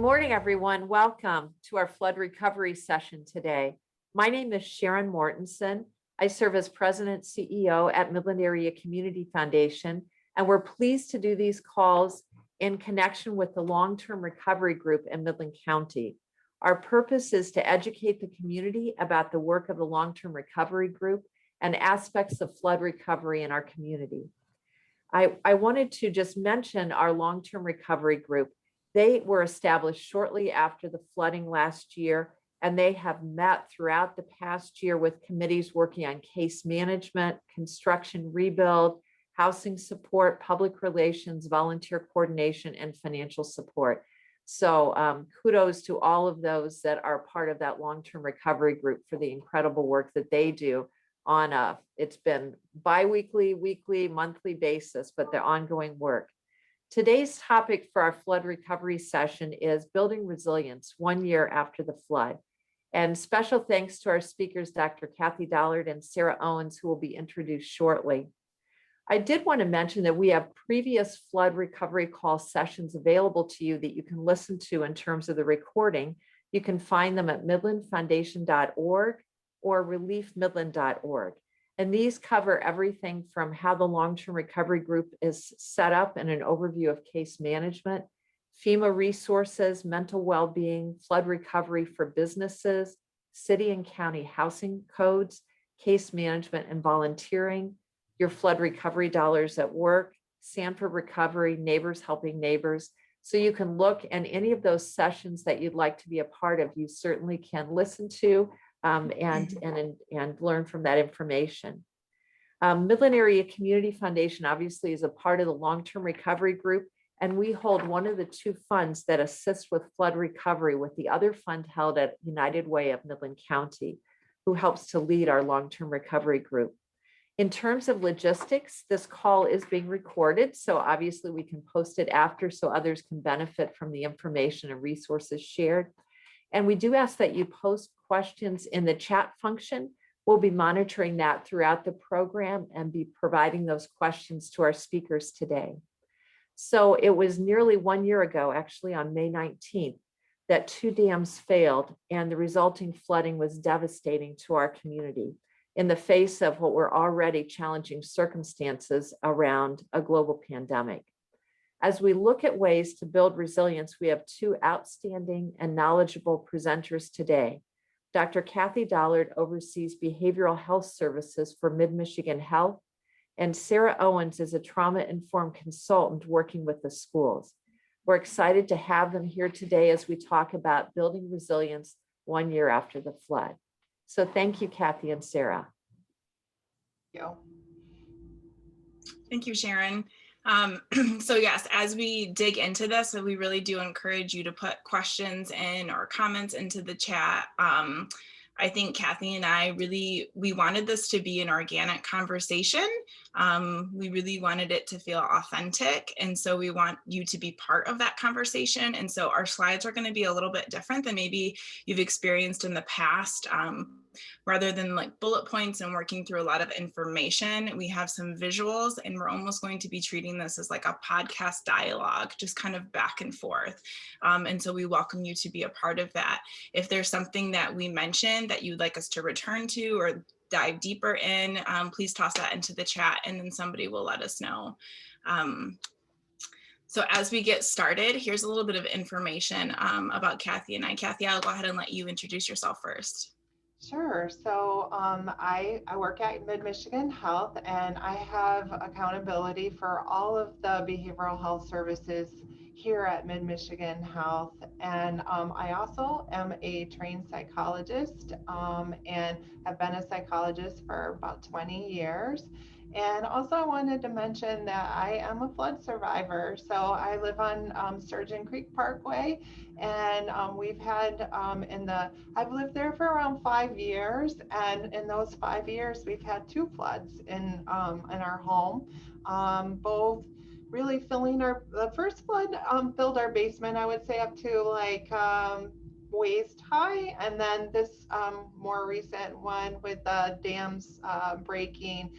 morning, everyone. Welcome to our flood recovery session today. My name is Sharon Mortensen. I serve as President CEO at Midland Area Community Foundation, and we're pleased to do these calls in connection with the long-term recovery group in Midland County. Our purpose is to educate the community about the work of the long-term recovery group and aspects of flood recovery in our community. I wanted to just mention our long-term recovery group. They were established shortly after the flooding last year, and they have met throughout the past year with committees working on case management, construction rebuild, housing support, public relations, volunteer coordination, and financial support. So kudos to all of those that are part of that long-term recovery group for the incredible work that they do on it's been bi-weekly, weekly, monthly basis, but the ongoing work. Today's topic for our flood recovery session is building resilience 1 year after the flood. And special thanks to our speakers, Dr. Kathy Dollard and Sarah Owens, who will be introduced shortly. I did want to mention that we have previous flood recovery call sessions available to you that you can listen to in terms of the recording. You can find them at midlandfoundation.org or reliefmidland.org. And these cover everything from how the long-term recovery group is set up and an overview of case management, FEMA resources, mental well-being, flood recovery for businesses, city and county housing codes, case management and volunteering, your flood recovery dollars at work, Sanford recovery, neighbors helping neighbors. So you can look, and any of those sessions that you'd like to be a part of, you certainly can listen to and learn from that information. Midland Area Community Foundation obviously is a part of the long-term recovery group, and we hold one of the two funds that assist with flood recovery, with the other fund held at United Way of Midland County, who helps to lead our long-term recovery group. In terms of logistics, this call is being recorded, so obviously we can post it after so others can benefit from the information and resources shared. And we do ask that you post questions in the chat function. We'll be monitoring that throughout the program and be providing those questions to our speakers today. So it was nearly 1 year ago, actually on May 19th, that 2 dams failed, and the resulting flooding was devastating to our community in the face of what were already challenging circumstances around a global pandemic. As we look at ways to build resilience, we have 2 outstanding and knowledgeable presenters today. Dr. Kathy Dollard oversees behavioral health services for Mid-Michigan Health, and Sarah Owens is a trauma-informed consultant working with the schools. We're excited to have them here today as we talk about building resilience 1 year after the flood. So thank you, Kathy and Sarah. Thank you, Sharon. So yes, as we dig into this, we really do encourage you to put questions in or comments into the chat. I think Kathy and I we wanted this to be an organic conversation. We really wanted it to feel authentic. And so we want you to be part of that conversation. And so our slides are going to be a little bit different than maybe you've experienced in the past. Rather than like bullet points and working through a lot of information, we have some visuals, and we're almost going to be treating this as like a podcast dialogue, just kind of back and forth. And so we welcome you to be a part of that. If there's something that we mentioned that you'd like us to return to or dive deeper in, please toss that into the chat, and then somebody will let us know. So as we get started, here's a little bit of information about Kathy and I. Kathy, I'll go ahead and let you introduce yourself first. Sure. So I work at Mid-Michigan Health, and I have accountability for all of the behavioral health services here at Mid-Michigan Health. And I also am a trained psychologist and have been a psychologist for about 20 years. And also I wanted to mention that I am a flood survivor. So I live on Sturgeon Creek Parkway, and we've had I've lived there for around 5 years. And in those 5 years, we've had 2 floods in our home, both really filling the first flood filled our basement, I would say up to like waist high. And then this more recent one with the dams breaking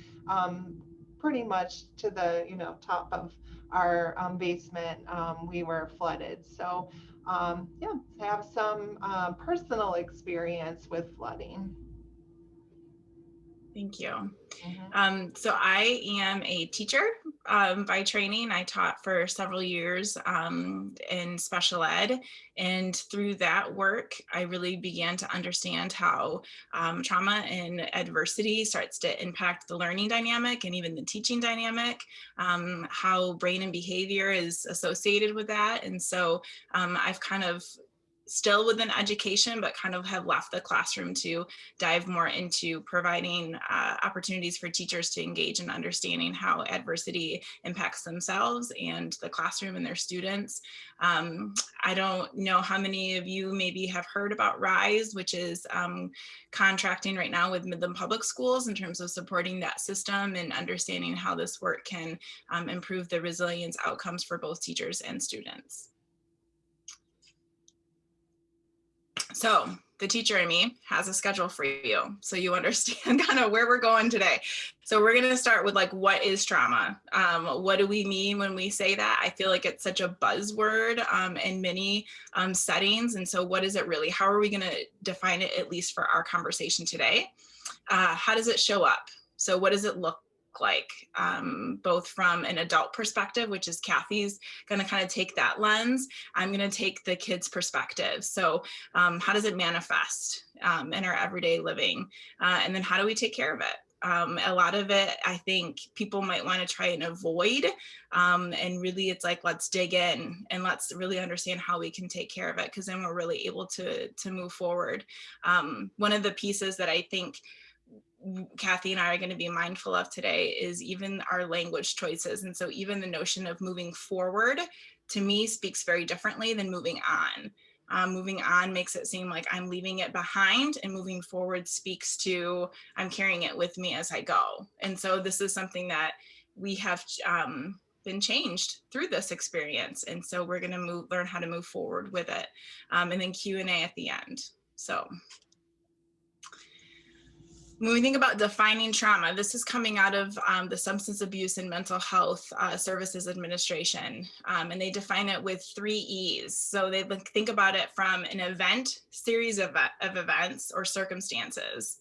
pretty much to the top of our basement, we were flooded. So yeah, have some personal experience with flooding. Thank you. Mhm. So I am a teacher by training. I taught for several years in special ed. And through that work, I really began to understand how trauma and adversity starts to impact the learning dynamic and even the teaching dynamic, how brain and behavior is associated with that. And so I've kind of still within education, but kind of have left the classroom to dive more into providing opportunities for teachers to engage in understanding how adversity impacts themselves and the classroom and their students. I don't know how many of you maybe have heard about RISE, which is contracting right now with Midland Public Schools in terms of supporting that system and understanding how this work can improve the resilience outcomes for both teachers and students. So the teacher in me has a schedule for you, so you understand kind of where we're going today. So we're going to start with like, what is trauma? What do we mean when we say that? I feel like it's such a buzzword in many settings. And so what is it really? How are we going to define it, at least for our conversation today? How does it show up? So what does it look like, both from an adult perspective, which is Kathy's going to kind of take that lens. I'm going to take the kids' perspective. So how does it manifest in our everyday living? And then how do we take care of it? A lot of it, I think people might want to try and avoid. And really it's like, let's dig in and let's really understand how we can take care of it, because then we're really able to move forward. One of the pieces that I think Kathy and I are going to be mindful of today is even our language choices. And so even the notion of moving forward to me speaks very differently than moving on. Moving on makes it seem like I'm leaving it behind, and moving forward speaks to I'm carrying it with me as I go. And so this is something that we have been changed through this experience. And so we're going to learn how to move forward with it. And then Q&A at the end. So when we think about defining trauma, this is coming out of the Substance Abuse and Mental Health Services Administration, and they define it with 3 E's. So they think about it from an event, series of events or circumstances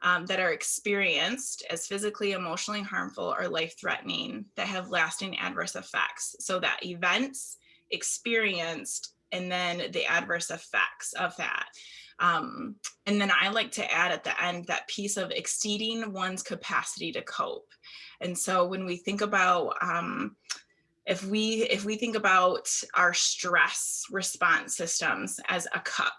that are experienced as physically, emotionally harmful or life-threatening that have lasting adverse effects. So that events, experienced, and then the adverse effects of that. And then I like to add at the end that piece of exceeding one's capacity to cope. And so when we think about, if we think about our stress response systems as a cup,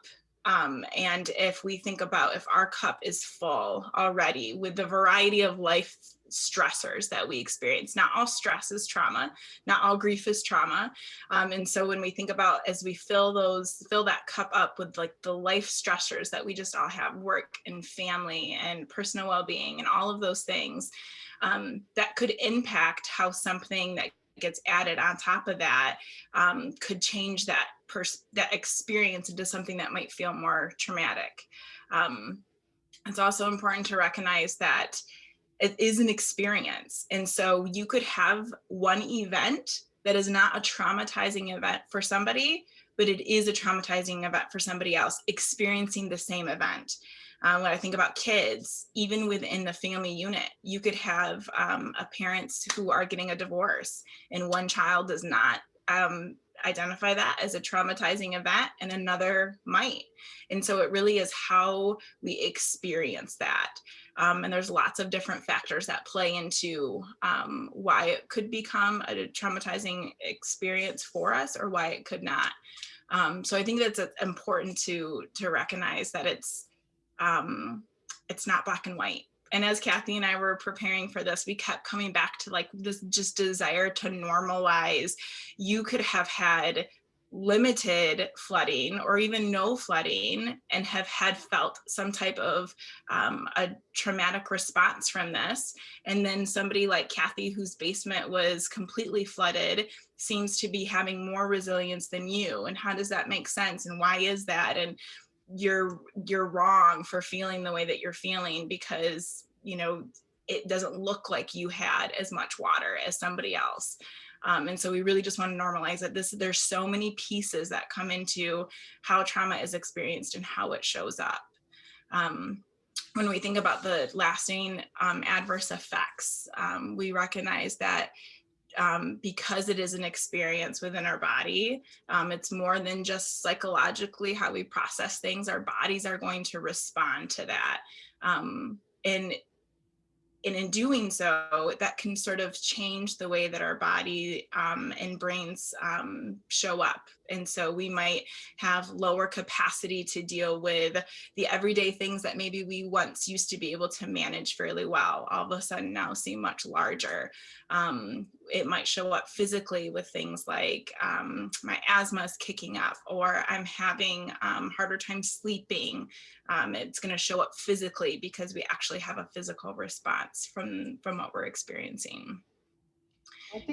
and if we think about if our cup is full already with the variety of life stressors that we experience, not all stress is trauma, not all grief is trauma. And so when we think about, as we fill that cup up with like the life stressors that we just all have, work and family and personal well-being and all of those things, that could impact how something that gets added on top of that could change that experience into something that might feel more traumatic. It's also important to recognize that it is an experience. And so you could have one event that is not a traumatizing event for somebody, but it is a traumatizing event for somebody else experiencing the same event. When I think about kids, even within the family unit, you could have parents who are getting a divorce and one child does not identify that as a traumatizing event and another might. And so it really is how we experience that. And there's lots of different factors that play into why it could become a traumatizing experience for us or why it could not. So I think that's important to recognize that it's not black and white. And as Kathy and I were preparing for this, we kept coming back to like this just desire to normalize. You could have had limited flooding or even no flooding and have felt some type of a traumatic response from this. And then somebody like Kathy, whose basement was completely flooded, seems to be having more resilience than you. And how does that make sense? And why is that? And you're wrong for feeling the way that you're feeling because, you know, it doesn't look like you had as much water as somebody else. And so we really just want to normalize that there's so many pieces that come into how trauma is experienced and how it shows up. When we think about the lasting adverse effects, we recognize that because it is an experience within our body, it's more than just psychologically how we process things. Our bodies are going to respond to that. And in doing so, that can sort of change the way that our body and brains show up. And so we might have lower capacity to deal with the everyday things that maybe we once used to be able to manage fairly well, all of a sudden now seem much larger. It might show up physically with things like my asthma is kicking up, or I'm having harder time sleeping. It's going to show up physically because we actually have a physical response from what we're experiencing.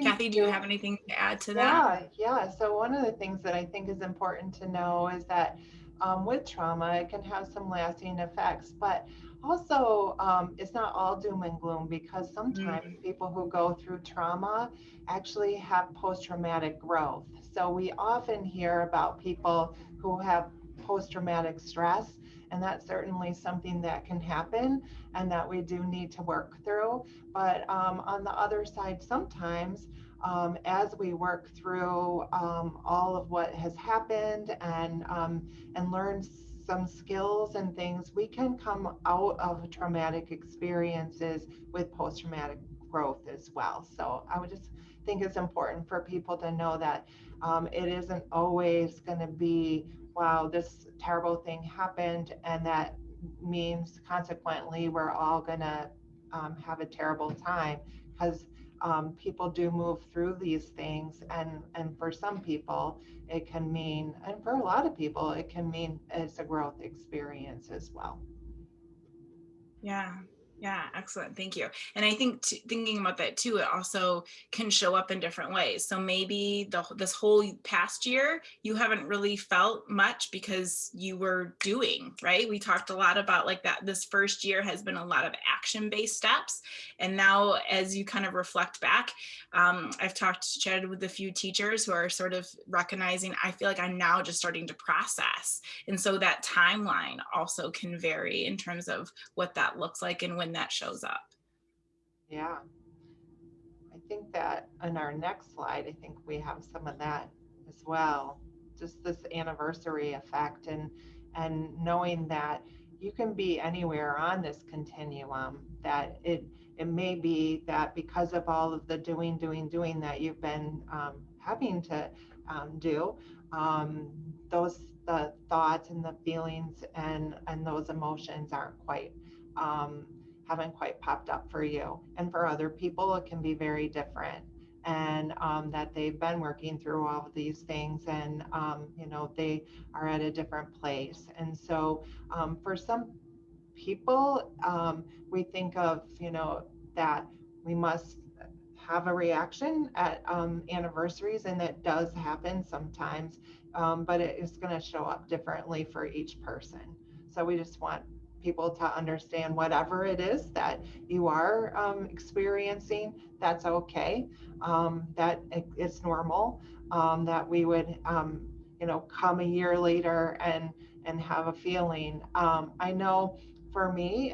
Kathy, do you have anything to add to that? Yeah. So one of the things that I think is important to know is that with trauma, it can have some lasting effects, but also it's not all doom and gloom, because sometimes people who go through trauma actually have post-traumatic growth. So we often hear about people who have post-traumatic stress, and that's certainly something that can happen and that we do need to work through. But on the other side, sometimes as we work through all of what has happened and learn some skills and things, we can come out of traumatic experiences with post-traumatic growth as well. So I would just think it's important for people to know that it isn't always going to be, wow, this terrible thing happened, and that means consequently we're all going to have a terrible time, because people do move through these things, and for some people it can mean, and for a lot of people it can mean it's a growth experience as well. Yeah, excellent. Thank you. And I think thinking about that too, it also can show up in different ways. So maybe this whole past year, you haven't really felt much because you were doing, right? We talked a lot about like that. This first year has been a lot of action-based steps. And now as you kind of reflect back, I've chatted with a few teachers who are sort of recognizing, I feel like I'm now just starting to process. And so that timeline also can vary in terms of what that looks like and when that shows up. Yeah, I think that on our next slide, I think we have some of that as well. Just this anniversary effect, and knowing that you can be anywhere on this continuum, that it may be that because of all of the doing that you've been having to do, the thoughts and the feelings and those emotions aren't quite haven't quite popped up for you. And for other people, it can be very different. And that they've been working through all of these things, and they are at a different place. And so for some people, we think of that we must have a reaction at anniversaries, and that does happen sometimes, but it is going to show up differently for each person. So we just want people to understand whatever it is that you are experiencing, that's okay, that it's normal, that we would come a year later and have a feeling. I know for me,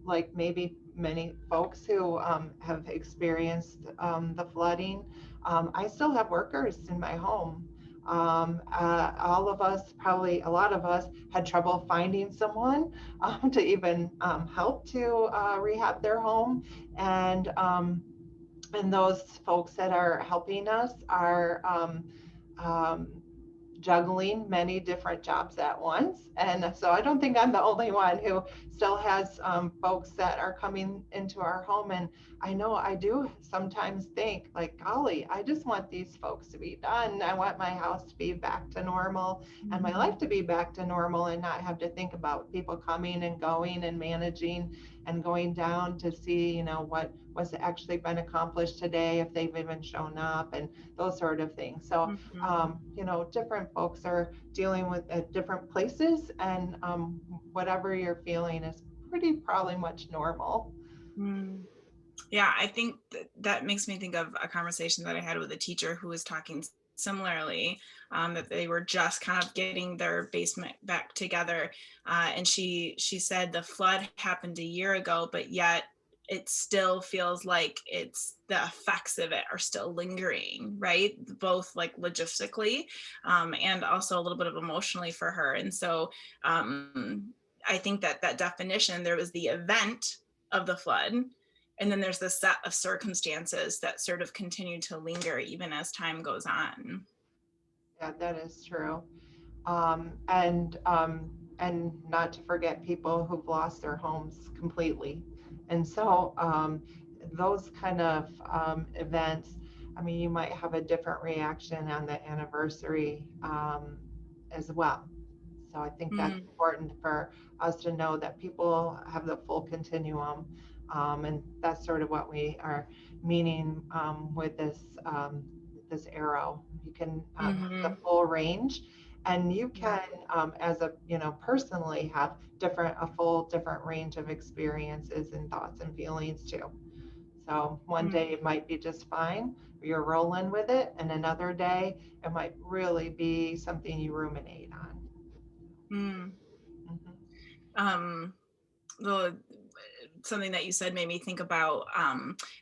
like maybe many folks who have experienced the flooding, I still have workers in my home. All of us, probably a lot of us, had trouble finding someone to even help to rehab their home, and those folks that are helping us are juggling many different jobs at once. And so I don't think I'm the only one who still has folks that are coming into our home. And I know I do sometimes think like, golly, I just want these folks to be done. I want my house to be back to normal and my life to be back to normal, and not have to think about people coming and going and managing and going down to see, what was actually been accomplished today, if they've even shown up, and those sort of things. So, different folks are dealing with at different places, and whatever you're feeling is pretty probably much normal. Mm. Yeah, I think that makes me think of a conversation that I had with a teacher who was talking similarly, that they were just kind of getting their basement back together. And she said the flood happened a year ago, but yet it still feels like it's the effects of it are still lingering, right? Both like logistically, and also a little bit of emotionally for her. And so I think that that definition, there was the event of the flood, and then there's this set of circumstances that sort of continue to linger even as time goes on. Yeah, that is true. And not to forget people who've lost their homes completely. And so those kind of events, I mean, you might have a different reaction on the anniversary as well. So I think that's Mm, important for us to know that people have the full continuum. And that's sort of what we are meaning with this arrow. You can have the mhm, full range, and you yeah. can, as a personally have a full different range of experiences and thoughts and feelings too. So one Mm, day it might be just fine, you're rolling with it, and another day it might really be something you ruminate on. mm. Mhm. Um, the something that you said made me think about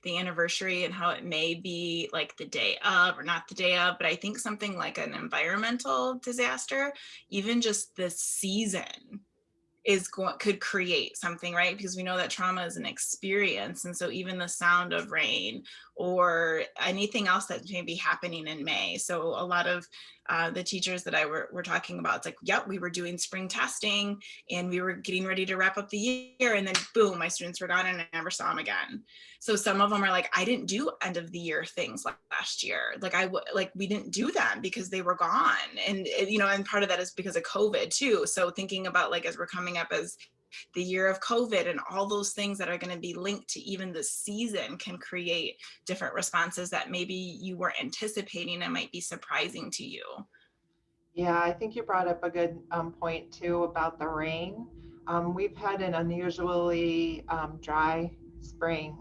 the anniversary and how it may be like the day of or not the day of, but I think something like an environmental disaster, even just the season could create something, right? Because we know that trauma is an experience, and so even the sound of rain or anything else that may be happening in May. So a lot of the teachers that I were talking about, it's like, yep, we were doing spring testing and we were getting ready to wrap up the year, and then boom, my students were gone and I never saw them again. So some of them are like, I didn't do end of the year things last year. Like we didn't do them because they were gone, and and part of that is because of COVID too. So thinking about like as we're coming up as the year of COVID and all those things that are going to be linked to even the season can create different responses that maybe you weren't anticipating and might be surprising to you. Yeah, I think you brought up a good point too about the rain. We've had an unusually dry spring.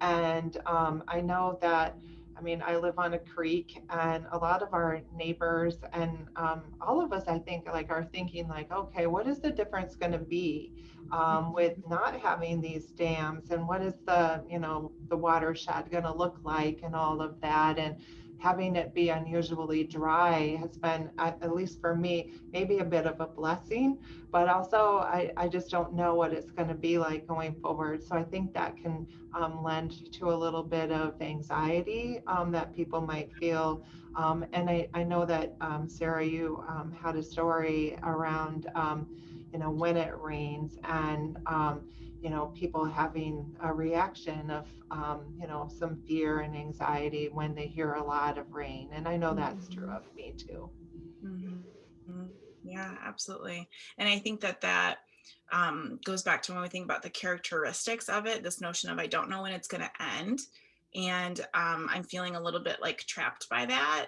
And I know that, I mean, I live on a creek, and a lot of our neighbors and all of us, I think, like are thinking like, okay, what is the difference going to be with not having these dams, and what is the watershed going to look like, and all of that, and having it be unusually dry has been, at least for me, maybe a bit of a blessing, but also I just don't know what it's going to be like going forward. So I think that can lend to a little bit of anxiety that people might feel. And I know that, Sarah, you had a story around, when it rains, and, people having a reaction of, some fear and anxiety when they hear a lot of rain. And I know that's true Mhm. of me too. Mm-hmm. Yeah, absolutely. And I think that goes back to when we think about the characteristics of it, this notion of I don't know when it's going to end. And I'm feeling a little bit like trapped by that.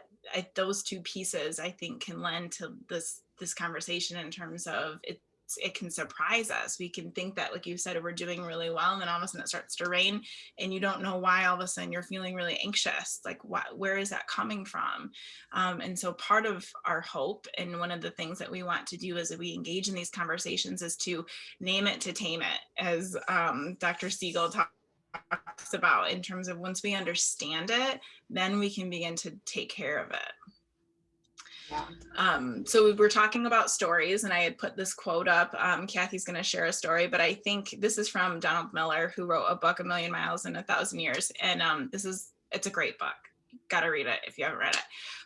Those two pieces, I think, can lend to this conversation in terms of it can surprise us. We can think that, like you said, we're doing really well, and then all of a sudden it starts to rain, and you don't know why all of a sudden you're feeling really anxious. Like, where is that coming from? And so part of our hope, and one of the things that we want to do as we engage in these conversations, is to name it to tame it, as Dr. Siegel talks about, in terms of once we understand it, then we can begin to take care of it. Yeah. So we were talking about stories, and I had put this quote up. Kathy's going to share a story, but I think this is from Donald Miller, who wrote a book, A Million Miles in 1,000 Years. And it's a great book. Got to read it if you haven't read it.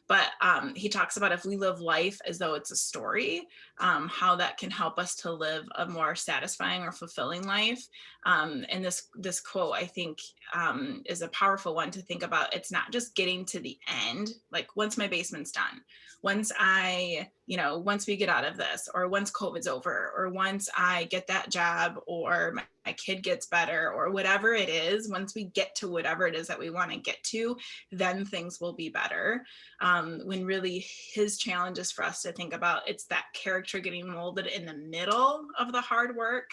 But he talks about if we live life as though it's a story, how that can help us to live a more satisfying or fulfilling life. And this quote, I think, is a powerful one to think about. It's not just getting to the end, like once my basement's done, once once we get out of this, or once COVID's over, or once I get that job, or my kid gets better, or whatever it is, once we get to whatever it is that we want to get to, then things will be better. When really his challenge is for us to think about, it's that character getting molded in the middle of the hard work.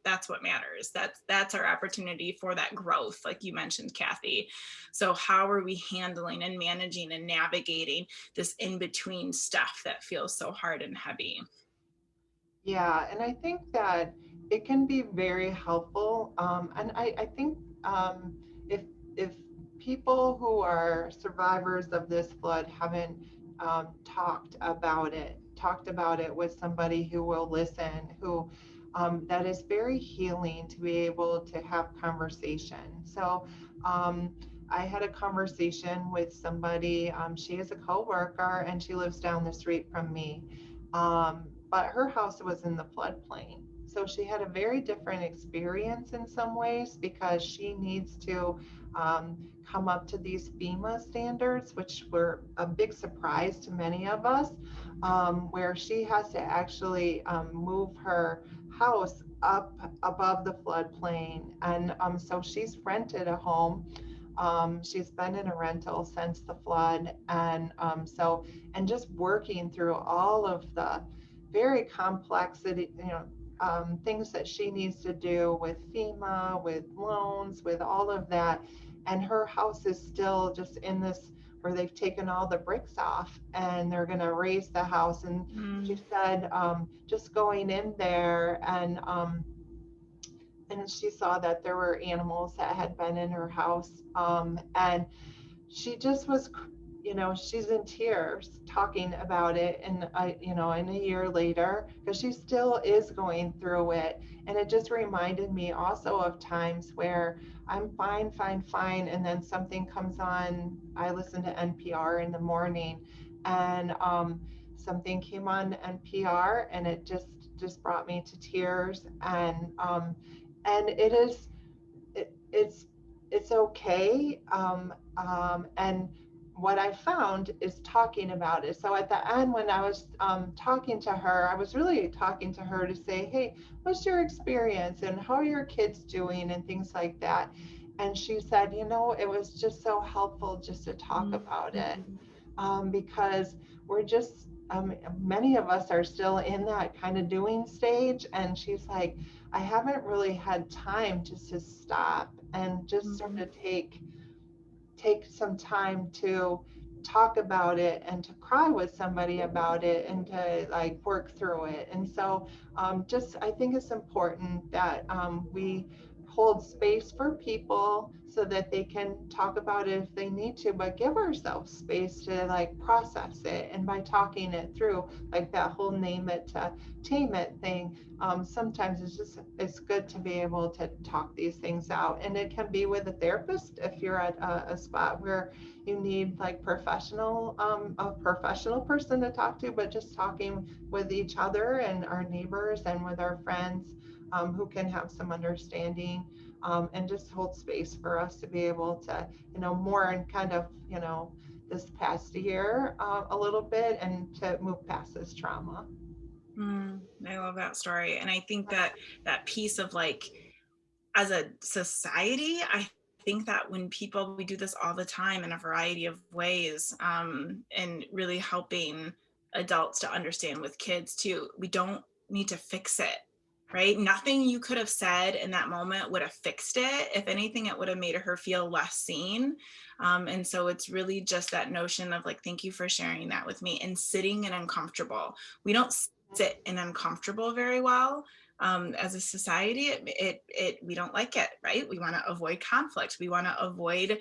That's what matters. That's our opportunity for that growth, like you mentioned, Kathy. So how are we handling and managing and navigating this in-between stuff that feels so hard and heavy? Yeah, and I think that it can be very helpful. And I think if if people who are survivors of this flood haven't talked about it with somebody who will listen, who that is very healing to be able to have conversation. So I had a conversation with somebody. She is a coworker and she lives down the street from me. But her house was in the floodplain. So she had a very different experience in some ways because she needs to come up to these FEMA standards, which were a big surprise to many of us, where she has to actually move her house up above the floodplain. And so she's rented a home. She's been in a rental since the flood. And just working through all of the very complexity, things that she needs to do with FEMA, with loans, with all of that. And her house is still just in this where they've taken all the bricks off and they're going to raise the house. And she said, just going in there and she saw that there were animals that had been in her house. And she just was, she's in tears talking about it. And in a year later, because she still is going through it. And it just reminded me also of times where I'm fine, fine, fine. And then something comes on. I listen to NPR in the morning and something came on NPR and it just brought me to tears. And it is, it's okay. And what I found is talking about it. So at the end, when I was talking to her, I was really talking to her to say, hey, what's your experience and how are your kids doing and things like that. And she said, it was just so helpful just to talk about it because we're just, many of us are still in that kind of doing stage. And she's like, I haven't really had time just to stop and just sort of take some time to talk about it and to cry with somebody about it and to like work through it. And so I think it's important that we hold space for people so that they can talk about it if they need to, but give ourselves space to like process it. And by talking it through, like that whole name it to tame it thing, sometimes it's good to be able to talk these things out. And it can be with a therapist if you're at a spot where you need like a professional person to talk to, but just talking with each other and our neighbors and with our friends who can have some understanding and just hold space for us to be able to, more and kind of, this past year a little bit and to move past this trauma. I love that story. And I think that piece of like, as a society, I think that when we do this all the time in a variety of ways, and really helping adults to understand with kids too, we don't need to fix it, right? Nothing you could have said in that moment would have fixed it. If anything, it would have made her feel less seen. And so it's really just that notion of like, thank you for sharing that with me, and sitting in uncomfortable. We don't sit in uncomfortable very well. As a society, we don't like it, right? We want to avoid conflict. We want to avoid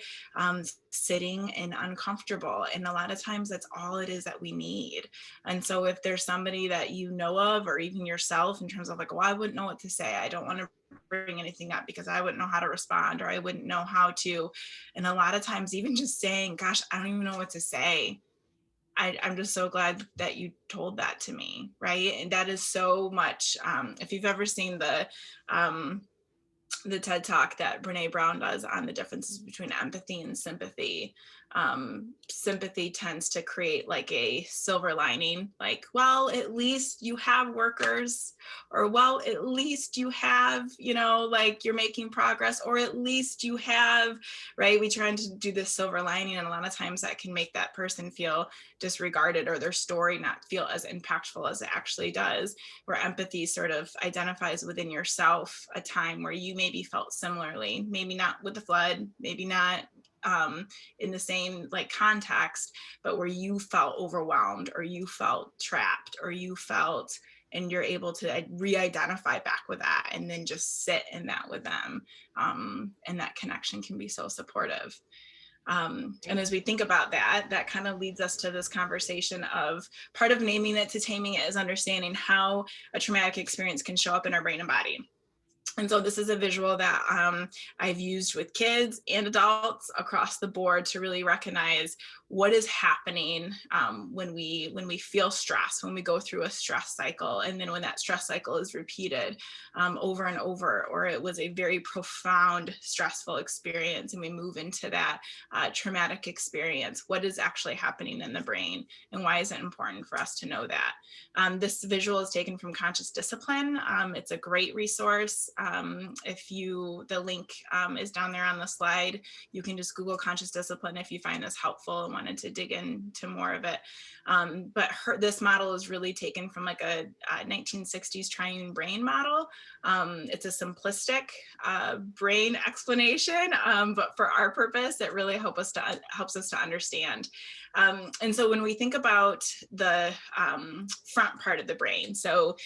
sitting in uncomfortable. And a lot of times that's all it is that we need. And so if there's somebody that you know of, or even yourself, in terms of like, well, I wouldn't know what to say, I don't want to bring anything up because I wouldn't know how to respond, or I wouldn't know how to. And a lot of times even just saying, gosh, I don't even know what to say, I'm just so glad that you told that to me, right? And that is so much. If you've ever seen the TED Talk that Brene Brown does on the differences between empathy and sympathy, sympathy tends to create like a silver lining, like, well, at least you have workers, or, well, at least you have, you know, like you're making progress, or at least you have, right? We try to do this silver lining, and a lot of times that can make that person feel disregarded, or their story not feel as impactful as it actually does, where empathy sort of identifies within yourself a time where you maybe felt similarly, maybe not with the flood, maybe not in the same like context, but where you felt overwhelmed, or you felt trapped, or you felt, and you're able to re-identify back with that, and then just sit in that with them. And that connection can be so supportive. And as we think about that, that kind of leads us to this conversation of part of naming it to taming it is understanding how a traumatic experience can show up in our brain and body. And so this is a visual that I've used with kids and adults across the board to really recognize what is happening when we feel stress, when we go through a stress cycle, and then when that stress cycle is repeated over and over, or it was a very profound stressful experience and we move into that traumatic experience. What is actually happening in the brain, and why is it important for us to know that? This visual is taken from Conscious Discipline. It's a great resource. The link is down there on the slide. You can just Google Conscious Discipline if you find this helpful and wanted to dig into more of it. But this model is really taken from like a 1960s triune brain model. It's a simplistic brain explanation, but for our purpose, it really helps us to understand. And so when we think about the front part of the brain, so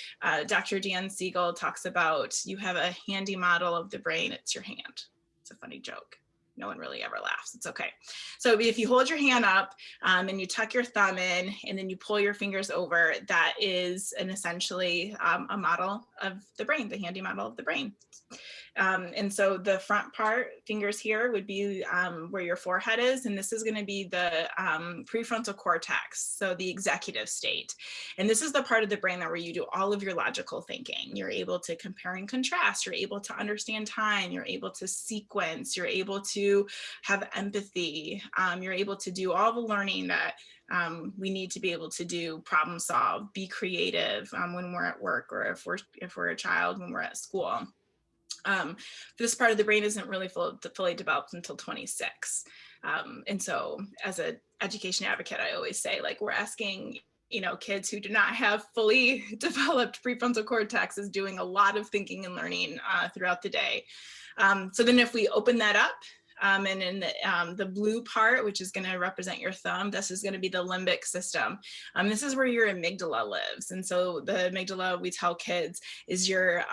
Dr. Dan Siegel talks about, you have a handy model of the brain, it's your hand. It's a funny joke. No one really ever laughs. It's okay. So if you hold your hand up and you tuck your thumb in, and then you pull your fingers over, that is essentially a model of the brain, the handy model of the brain. And so the front part, fingers here, would be where your forehead is. And this is going to be the prefrontal cortex, so the executive state. And this is the part of the brain where you do all of your logical thinking. You're able to compare and contrast. You're able to understand time. You're able to sequence. You're able to have empathy. You're able to do all the learning that we need to be able to do, problem solve, be creative when we're at work, or if we're a child when we're at school. This part of the brain isn't really fully developed until 26. And so as an education advocate, I always say, like, we're asking, kids who do not have fully developed prefrontal cortex is doing a lot of thinking and learning throughout the day. So then if we open that up, and in the blue part, which is going to represent your thumb, this is going to be the limbic system. This is where your amygdala lives. And so the amygdala, we tell kids, is your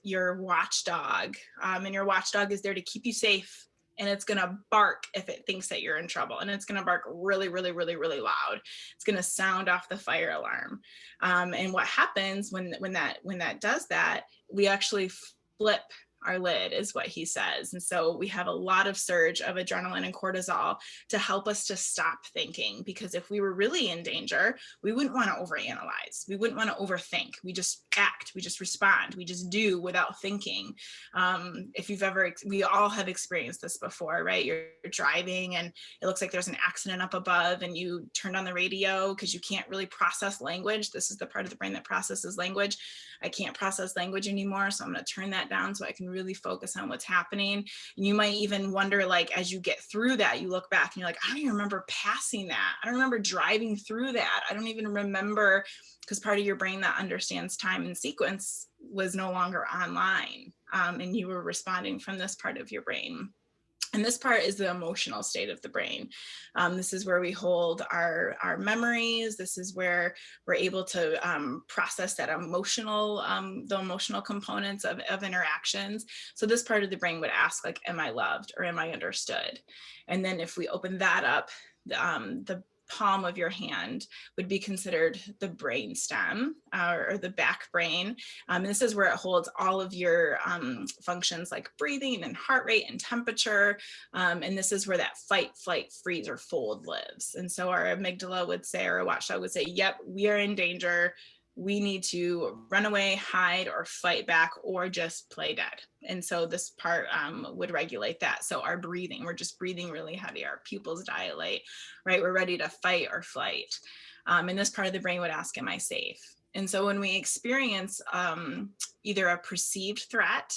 watchdog. And your watchdog is there to keep you safe. And it's going to bark if it thinks that you're in trouble. And it's going to bark really, really, really, really loud. It's going to sound off the fire alarm. And what happens when that does that, we actually flip our lid, is what he says. And so we have a lot of surge of adrenaline and cortisol to help us to stop thinking, because if we were really in danger, we wouldn't want to overanalyze. We wouldn't want to overthink. We just act, we just respond, we just do without thinking. We all have experienced this before, right? You're driving and it looks like there's an accident up above, and you turned on the radio because you can't really process language. This is the part of the brain that processes language. I can't process language anymore, so I'm going to turn that down so I can really focus on what's happening. And you might even wonder, like, as you get through that, you look back and you're like, I don't even remember passing that. I don't remember driving through that. I don't even remember, because part of your brain that understands time and sequence was no longer online, and you were responding from this part of your brain. And this part is the emotional state of the brain. This is where we hold our memories. This is where we're able to process that the emotional components of interactions. So this part of the brain would ask, like, am I loved, or am I understood? And then if we open that up, the palm of your hand would be considered the brain stem, or the back brain. This is where it holds all of your functions like breathing and heart rate and temperature. And this is where that fight, flight, freeze, or fold lives. And so our amygdala would say, or a watchdog would say, yep, we are in danger. we need to run away, hide, or fight back, or just play dead. And so this part would regulate that. So our breathing, we're just breathing really heavy, our pupils dilate, right? We're ready to fight or flight. And this part of the brain would ask, am I safe? And so when we experience either a perceived threat,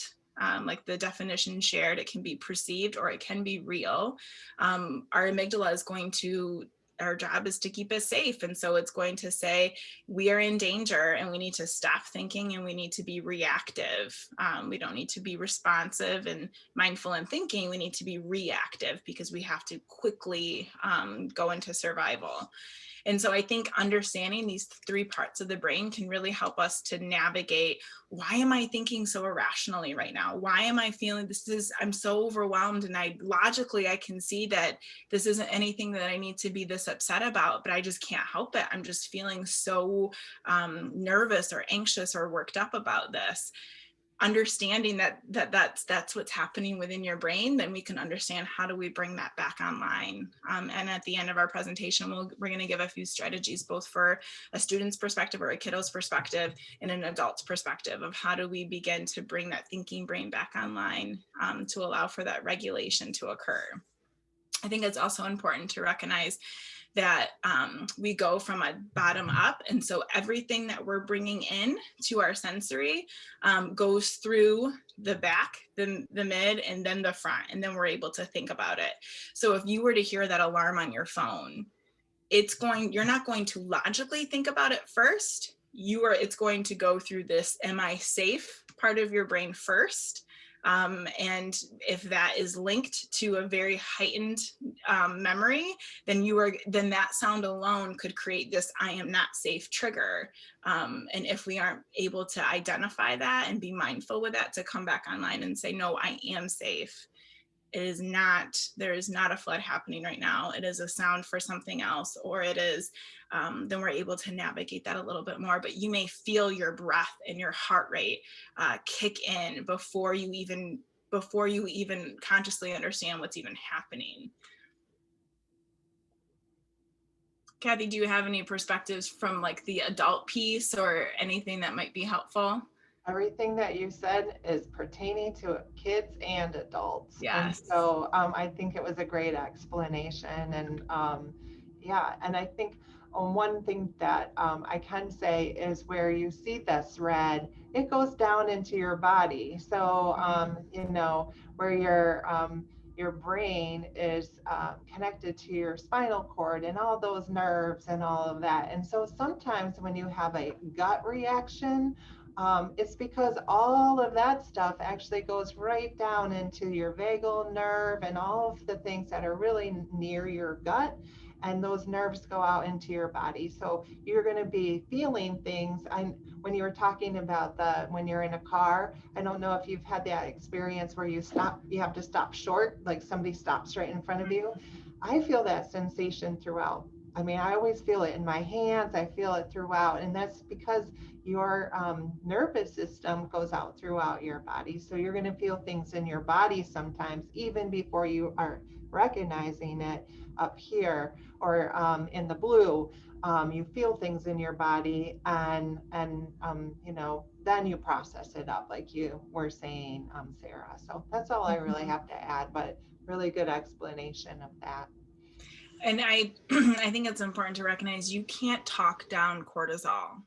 like the definition shared, it can be perceived or it can be real, our amygdala is going to, our job is to keep us safe. And so it's going to say, we are in danger and we need to stop thinking and we need to be reactive. We don't need to be responsive and mindful and thinking. We need to be reactive because we have to quickly go into survival. And so I think understanding these three parts of the brain can really help us to navigate, why am I thinking so irrationally right now? Why am I feeling I'm so overwhelmed, and logically I can see that this isn't anything that I need to be this upset about, but I just can't help it. I'm just feeling so nervous or anxious or worked up about this. Understanding that's what's happening within your brain, then we can understand how do we bring that back online. And at the end of our presentation, we're going to give a few strategies, both for a student's perspective or a kiddo's perspective and an adult's perspective, of how do we begin to bring that thinking brain back online to allow for that regulation to occur. I think it's also important to recognize that we go from a bottom up. And so everything that we're bringing in to our sensory goes through the back, the mid, and then the front. And then we're able to think about it. So if you were to hear that alarm on your phone, you're not going to logically think about it first. It's going to go through this, am I safe part of your brain first. And if that is linked to a very heightened memory, then that sound alone could create this I am not safe trigger. And if we aren't able to identify that and be mindful with that, to come back online and say, no, I am safe. There is not a flood happening right now. It is a sound for something else, or it is, then we're able to navigate that a little bit more. But you may feel your breath and your heart rate kick in before you even consciously understand what's even happening. Kathy, do you have any perspectives from like the adult piece or anything that might be helpful? Everything that you said is pertaining to kids and adults. Yes. And so I think it was a great explanation. And yeah, and I think one thing that I can say is where you see this red, it goes down into your body. So, you know, where your brain is connected to your spinal cord and all those nerves and all of that. And so sometimes when you have a gut reaction, it's because all of that stuff actually goes right down into your vagal nerve and all of the things that are really near your gut. And those nerves go out into your body. So you're going to be feeling things. When you were talking about when you're in a car, I don't know if you've had that experience where you have to stop short, like somebody stops right in front of you. I feel that sensation throughout. I mean, I always feel it in my hands. I feel it throughout. And that's because your nervous system goes out throughout your body. So you're going to feel things in your body sometimes, even before you are recognizing it up here or in the blue. You feel things in your body and you know, then you process it up like you were saying, Sarah. So that's all I really have to add, but really good explanation of that. And I think it's important to recognize you can't talk down cortisol.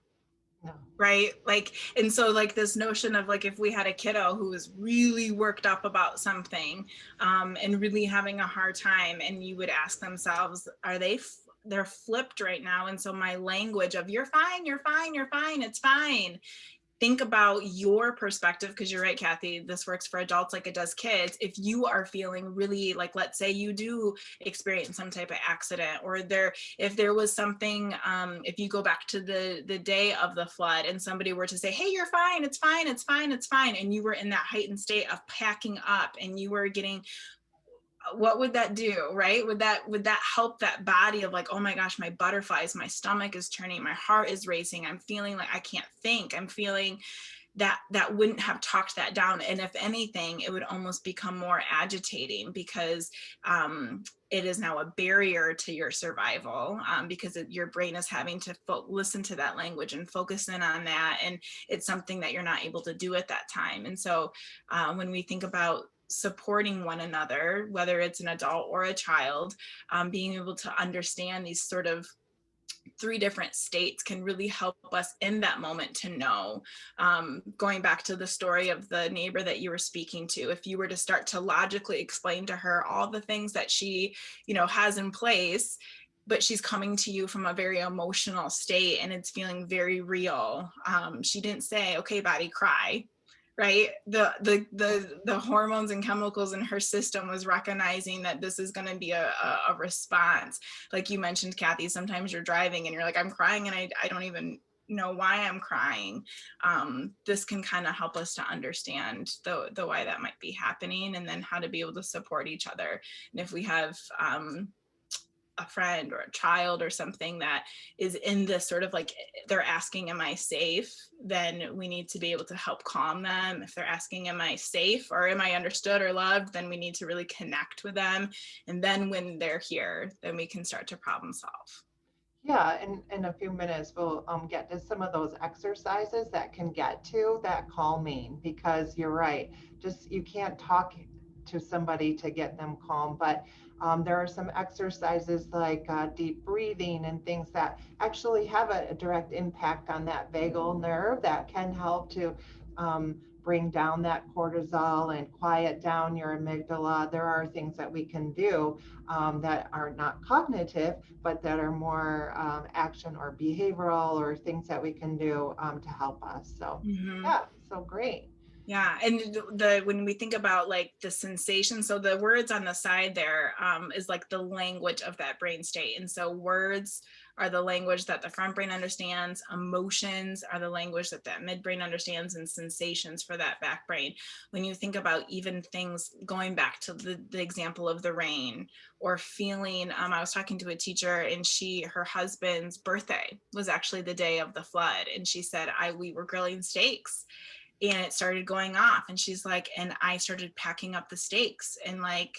No. Right? Like, and so like this notion of like, if we had a kiddo who was really worked up about something and really having a hard time, and you would ask themselves, they're flipped right now. And so my language of you're fine, it's fine. Think about your perspective, because you're right, Kathy, this works for adults like it does kids. If you are feeling really like, let's say you do experience some type of accident, or if there was something, if you go back to the day of the flood and somebody were to say, hey, you're fine, it's fine. And you were in that heightened state of packing up and you were getting, what would that do, right? Would that help that body of like, oh my gosh, my butterflies, my stomach is turning, my heart is racing, I'm feeling like I can't think, I'm feeling that wouldn't have talked that down. And if anything, it would almost become more agitating because it is now a barrier to your survival, because your brain is having to listen to that language and focus in on that. And it's something that you're not able to do at that time. And so when we think about supporting one another, whether it's an adult or a child, being able to understand these sort of 3 different states can really help us in that moment to know. Going back to the story of the neighbor that you were speaking to, if you were to start to logically explain to her all the things that she, has in place, but she's coming to you from a very emotional state and it's feeling very real. She didn't say, okay, body, cry. Right, the hormones and chemicals in her system was recognizing that this is going to be a response. Like you mentioned, Kathy, sometimes you're driving and you're like, I'm crying and I don't even know why I'm crying. This can kind of help us to understand the why that might be happening, and then how to be able to support each other. And if we have a friend or a child or something that is in this sort of like, they're asking, am I safe? Then we need to be able to help calm them. If they're asking, am I safe, or am I understood or loved? Then we need to really connect with them. And then when they're here, then we can start to problem solve. Yeah, in a few minutes, we'll get to some of those exercises that can get to that calming, because you're right. Just, you can't talk to somebody to get them calm, but there are some exercises like deep breathing and things that actually have a direct impact on that vagal nerve that can help to bring down that cortisol and quiet down your amygdala. There are things that we can do that are not cognitive, but that are more action or behavioral, or things that we can do to help us. So yeah, so great. Yeah, and when we think about like the sensation, so the words on the side there is like the language of that brain state. And so words are the language that the front brain understands, emotions are the language that midbrain understands, and sensations for that back brain. When you think about even things going back to the example of the rain or feeling, I was talking to a teacher and her husband's birthday was actually the day of the flood. And she said, we were grilling steaks and it started going off, and she's like, and I started packing up the steaks in like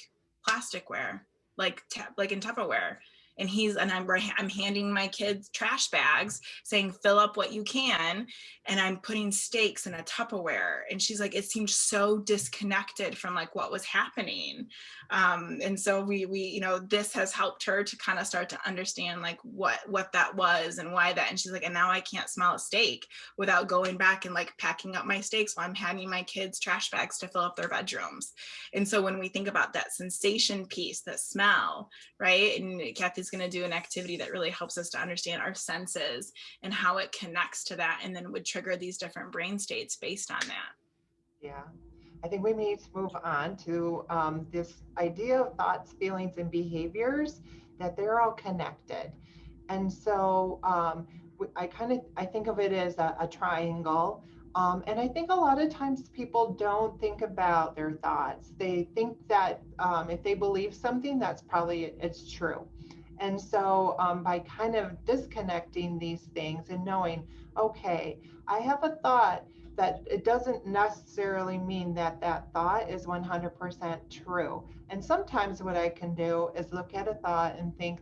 plasticware, like in Tupperware. And I'm handing my kids trash bags saying, fill up what you can. And I'm putting steaks in a Tupperware. And she's like, it seemed so disconnected from like what was happening. And so we this has helped her to kind of start to understand like what that was and why that. And she's like, and now I can't smell a steak without going back and like packing up my steaks while I'm handing my kids trash bags to fill up their bedrooms. And so when we think about that sensation piece, that smell, right? And Kathy's going to do an activity that really helps us to understand our senses and how it connects to that, and then would trigger these different brain states based on that. Yeah, I think we need to move on to this idea of thoughts, feelings, and behaviors, that they're all connected. And so I think of it as a triangle. And I think a lot of times people don't think about their thoughts. They think that if they believe something, it's true. And so by kind of disconnecting these things and knowing, okay, I have a thought, that it doesn't necessarily mean that that thought is 100% true. And sometimes what I can do is look at a thought and think,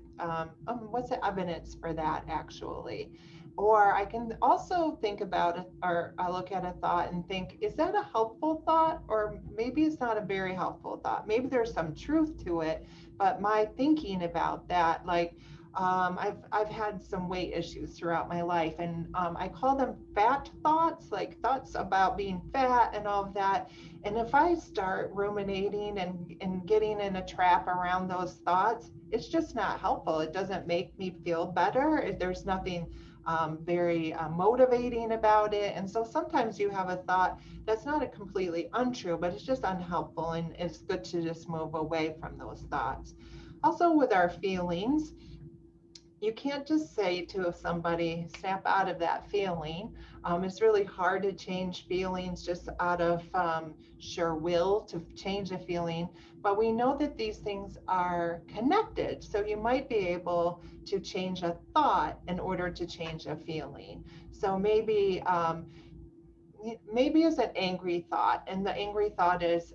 what's the evidence for that actually? Or I can also think about it, or I look at a thought and think, is that a helpful thought? Or maybe it's not a very helpful thought. Maybe there's some truth to it, but my thinking about that, like, I've had some weight issues throughout my life, and I call them fat thoughts, like thoughts about being fat and all of that. And if I start ruminating and getting in a trap around those thoughts, it's just not helpful. It doesn't make me feel better. There's nothing very motivating about it. And so sometimes you have a thought that's not a completely untrue, but it's just unhelpful, and it's good to just move away from those thoughts. Also with our feelings, you can't just say to somebody, snap out of that feeling. It's really hard to change feelings just out of sheer will to change a feeling, but we know that these things are connected. So you might be able to change a thought in order to change a feeling. So maybe maybe is an angry thought, and the angry thought is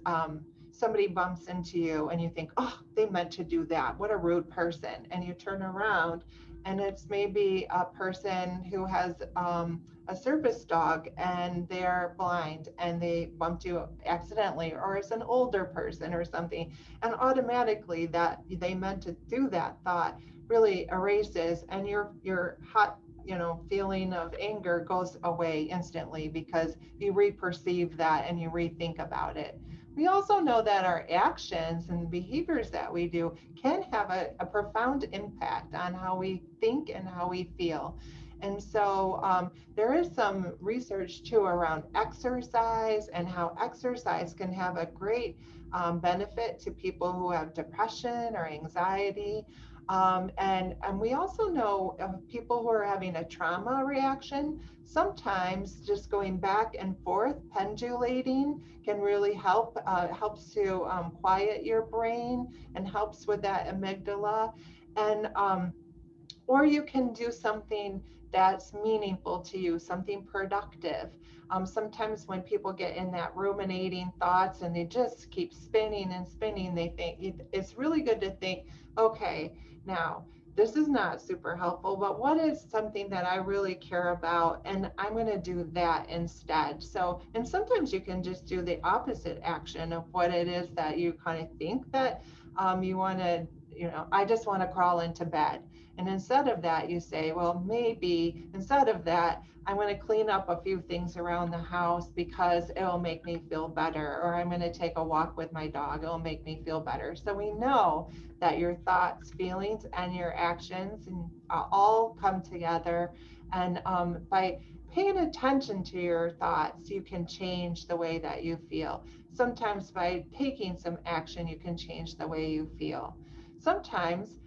somebody bumps into you and you think, oh, they meant to do that, what a rude person, and you turn around and it's maybe a person who has a service dog and they're blind and they bumped you accidentally, or it's an older person or something, and automatically that they meant to do that thought really erases, and your hot feeling of anger goes away instantly because you re-perceive that and you rethink about it. We also know that our actions and behaviors that we do can have a profound impact on how we think and how we feel. And so there is some research too around exercise and how exercise can have a great benefit to people who have depression or anxiety. And we also know of people who are having a trauma reaction. Sometimes just going back and forth, pendulating, can really help. Helps to quiet your brain and helps with that amygdala. And or you can do something that's meaningful to you, something productive. Sometimes when people get in that ruminating thoughts and they just keep spinning and spinning, they think it's really good to think, okay, now this is not super helpful, but what is something that I really care about? And I'm going to do that instead. So, and sometimes you can just do the opposite action of what it is that you kind of think that you want to, I just want to crawl into bed. And instead of that, you say, well, maybe instead of that, I'm going to clean up a few things around the house because it'll make me feel better. Or I'm going to take a walk with my dog. It'll make me feel better. So we know that your thoughts, feelings, and your actions and all come together. And by paying attention to your thoughts, you can change the way that you feel. Sometimes by taking some action, you can change the way you feel. Sometimes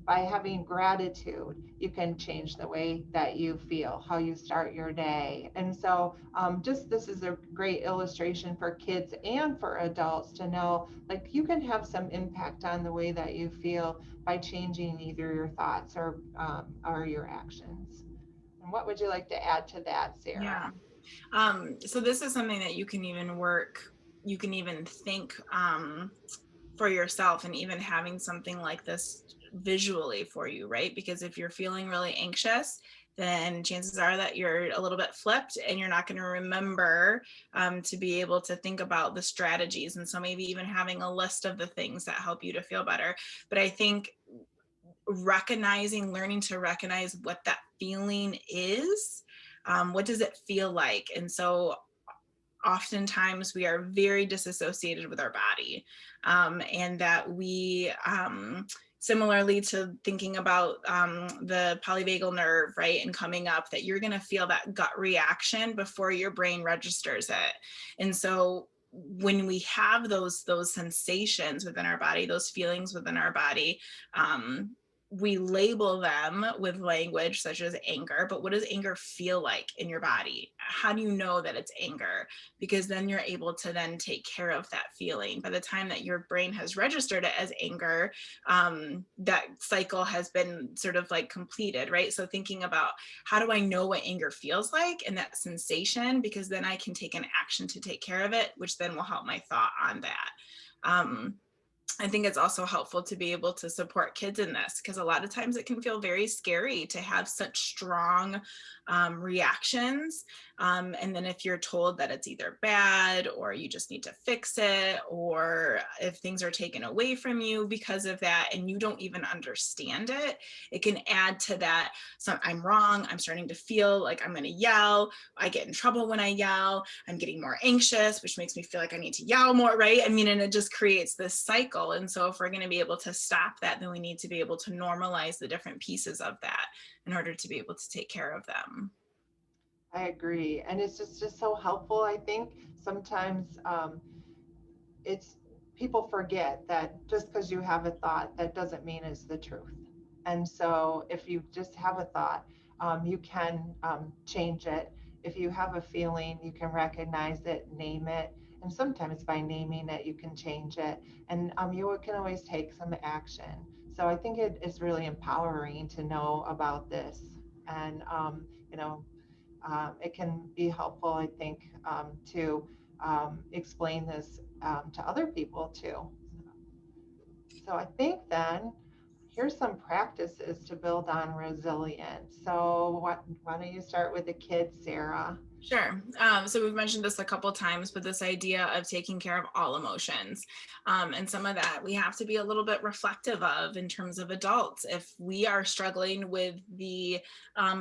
by having gratitude, you can change the way that you feel, how you start your day. And so just this is a great illustration for kids and for adults to know, like, you can have some impact on the way that you feel by changing either your thoughts or your actions. And what would you like to add to that, Sarah? Yeah. So this is something that you can even think for yourself, and even having something like this visually for you, right? Because if you're feeling really anxious, then chances are that you're a little bit flipped and you're not going to remember to be able to think about the strategies. And so maybe even having a list of the things that help you to feel better. But I think learning to recognize what that feeling is. What does it feel like? And so oftentimes we are very disassociated with our body, and that we similarly to thinking about the polyvagal nerve, right, and coming up, that you're going to feel that gut reaction before your brain registers it. And so when we have those sensations within our body, those feelings within our body, we label them with language such as anger. But what does anger feel like in your body? How do you know that it's anger? Because then you're able to then take care of that feeling. By the time that your brain has registered it as anger, that cycle has been sort of like completed, right? So thinking about, how do I know what anger feels like and that sensation? Because then I can take an action to take care of it, which then will help my thought on that. I think it's also helpful to be able to support kids in this, because a lot of times it can feel very scary to have such strong reactions. And then if you're told that it's either bad or you just need to fix it, or if things are taken away from you because of that and you don't even understand it, it can add to that. So I'm wrong. I'm starting to feel like I'm going to yell. I get in trouble when I yell. I'm getting more anxious, which makes me feel like I need to yell more, right? I mean, and it just creates this cycle. And so if we're going to be able to stop that, then we need to be able to normalize the different pieces of that in order to be able to take care of them. I agree. And it's just so helpful. I think sometimes it's people forget that just because you have a thought, that doesn't mean it's the truth. And so if you just have a thought, you can change it. If you have a feeling, you can recognize it, name it. And sometimes by naming it, you can change it. And you can always take some action. So I think it is really empowering to know about this. And, you know, it can be helpful, I think, to explain this to other people too. So I think then here's some practices to build on resilience. So why don't you start with the kids, Sarah? Sure. So we've mentioned this a couple times, but this idea of taking care of all emotions, and some of that we have to be a little bit reflective of in terms of adults. If we are struggling with the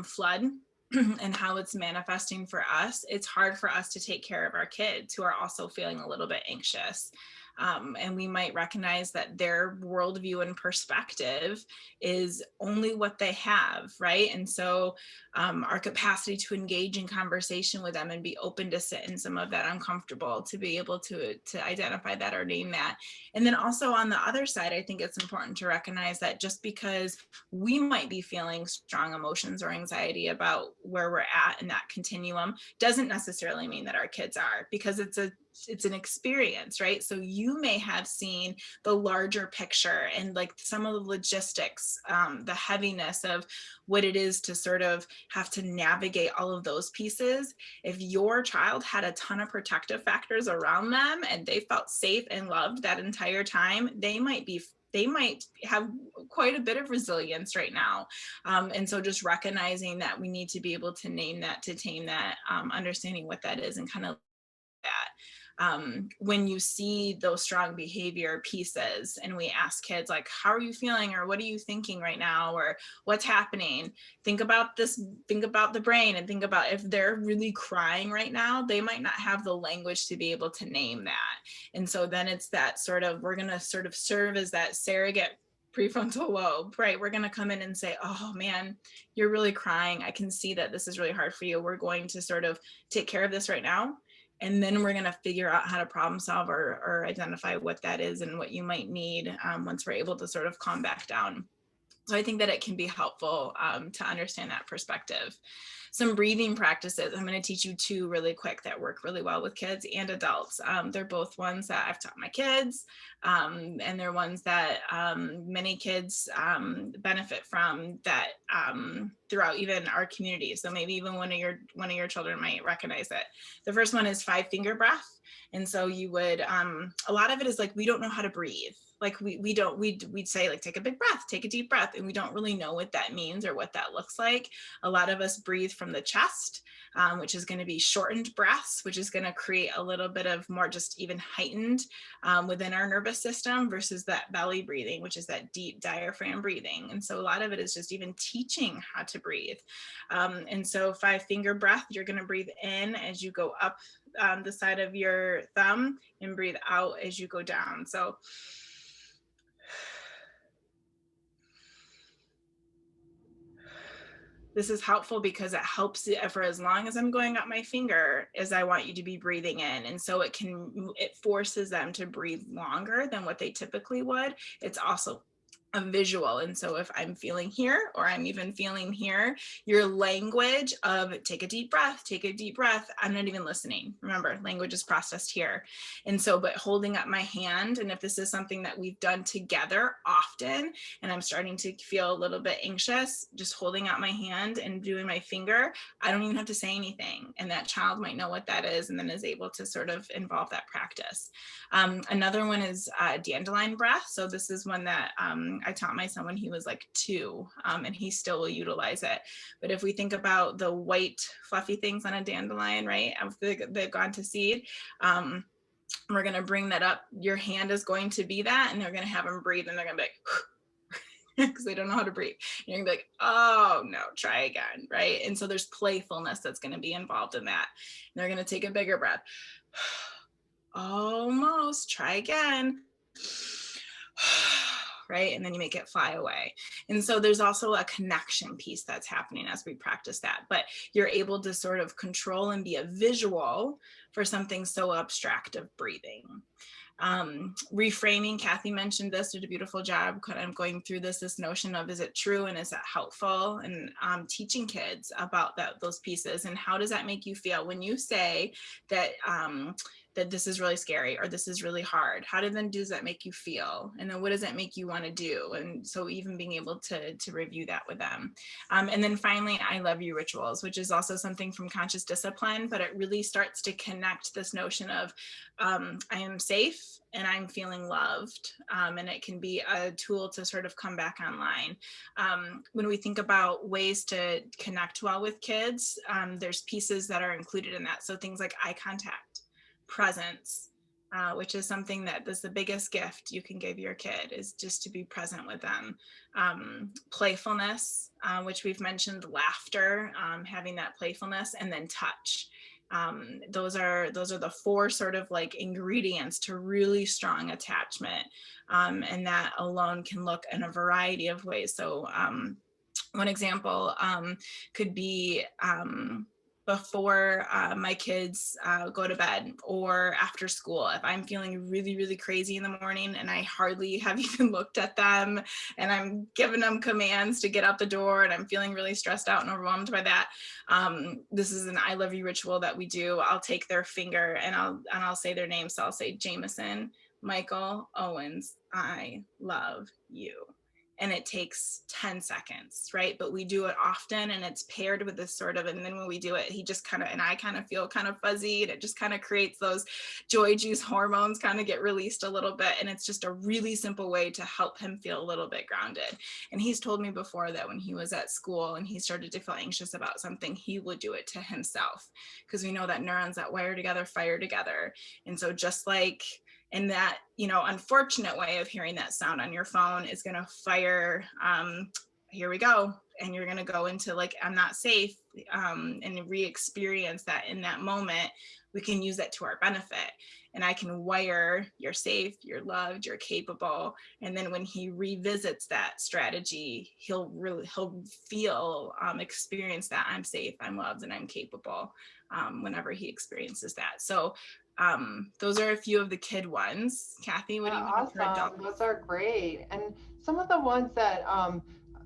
flood and how it's manifesting for us, it's hard for us to take care of our kids who are also feeling a little bit anxious. And we might recognize that their worldview and perspective is only what they have, right? And so our capacity to engage in conversation with them and be open to sit in some of that uncomfortable, to be able to identify that or name that. And then also on the other side, I think it's important to recognize that just because we might be feeling strong emotions or anxiety about where we're at in that continuum doesn't necessarily mean that our kids are, because it's an experience, right? So you may have seen the larger picture and like some of the logistics, the heaviness of what it is to sort of have to navigate all of those pieces. If your child had a ton of protective factors around them and they felt safe and loved that entire time, they might have quite a bit of resilience right now. And so just recognizing that we need to be able to name that, to tame that, understanding what that is and kind of that. When you see those strong behavior pieces and we ask kids like, how are you feeling, or what are you thinking right now, or what's happening, think about this, think about the brain, and think about if they're really crying right now, they might not have the language to be able to name that. And so then it's that sort of, we're going to sort of serve as that surrogate prefrontal lobe, right? We're going to come in and say, oh man, you're really crying. I can see that this is really hard for you. We're going to sort of take care of this right now. And then we're going to figure out how to problem solve or identify what that is and what you might need once we're able to sort of calm back down. So I think that it can be helpful to understand that perspective. Some breathing practices. I'm going to teach you two really quick that work really well with kids and adults. They're both ones that I've taught my kids, and they're ones that many kids benefit from that throughout even our community. So maybe even one of your children might recognize it. The first one is 5-finger breath. And so you would, a lot of it is like, we don't know how to breathe. Like we'd say like, take a big breath, take a deep breath. And we don't really know what that means or what that looks like. A lot of us breathe from the chest, which is going to be shortened breaths, which is going to create a little bit of more just even heightened within our nervous system versus that belly breathing, which is that deep diaphragm breathing. And so a lot of it is just even teaching how to breathe. And so 5-finger breath, you're going to breathe in as you go up the side of your thumb and breathe out as you go down. So this is helpful because it helps for as long as I'm going up my finger as I want you to be breathing in. And so it forces them to breathe longer than what they typically would. It's also a visual. And so if I'm feeling here, or I'm even feeling here, your language of take a deep breath, I'm not even listening. Remember, language is processed here. And so, but holding up my hand, and if this is something that we've done together often, and I'm starting to feel a little bit anxious, just holding out my hand and doing my finger, I don't even have to say anything. And that child might know what that is and then is able to sort of involve that practice. Another one is dandelion breath. So this is one that I taught my son when he was like 2, and he still will utilize it. But if we think about the white fluffy things on a dandelion, right, they've gone to seed, we're going to bring that up. Your hand is going to be that, and they're going to have them breathe, and they're going to be like, because they don't know how to breathe. And you're gonna be like, oh no, try again, right? And so there's playfulness that's going to be involved in that. And they're going to take a bigger breath. Almost, try again. Right? And then you make it fly away. And so there's also a connection piece that's happening as we practice that, but you're able to sort of control and be a visual for something so abstract of breathing. Reframing, Kathy mentioned this, did a beautiful job kind of going through this notion of, is it true and is it helpful, and teaching kids about those pieces and how does that make you feel when you say that that this is really scary or this is really hard. How does that make you feel? And then what does that make you want to do? And so even being able to review that with them. And then finally, I love you rituals, which is also something from conscious discipline, but it really starts to connect this notion of I am safe and I'm feeling loved. And it can be a tool to sort of come back online. When we think about ways to connect well with kids, there's pieces that are included in that. So things like eye contact, presence, which is something that is the biggest gift you can give your kid, is just to be present with them. Playfulness, which we've mentioned, laughter, having that playfulness, and then touch. Those are the four sort of like ingredients to really strong attachment. And that alone can look in a variety of ways. So one example could be before my kids go to bed, or after school. If I'm feeling really, really crazy in the morning and I hardly have even looked at them, and I'm giving them commands to get out the door, and I'm feeling really stressed out and overwhelmed by that, this is an I love you ritual that we do. I'll take their finger and I'll say their name. So I'll say Jameson, Michael, Owens, I love you. And it takes 10 seconds, right? But we do it often, and it's paired with this sort of, and then when we do it, he just kind of, and I kind of feel kind of fuzzy, and it just kind of creates those joy juice hormones kind of get released a little bit. And it's just a really simple way to help him feel a little bit grounded. And he's told me before that when he was at school and he started to feel anxious about something, he would do it to himself, because we know that neurons that wire together fire together. And so just like in that, unfortunate way of hearing that sound on your phone is going to fire, here we go. And you're going to go into like, I'm not safe, and re-experience that in that moment. We can use that to our benefit. And I can wire, you're safe, you're loved, you're capable. And then when he revisits that strategy, he'll feel, experience that I'm safe, I'm loved, and I'm capable, whenever he experiences that. So those are a few of the kid ones. Kathy, what do you want for adults? Those are great. And some of the ones that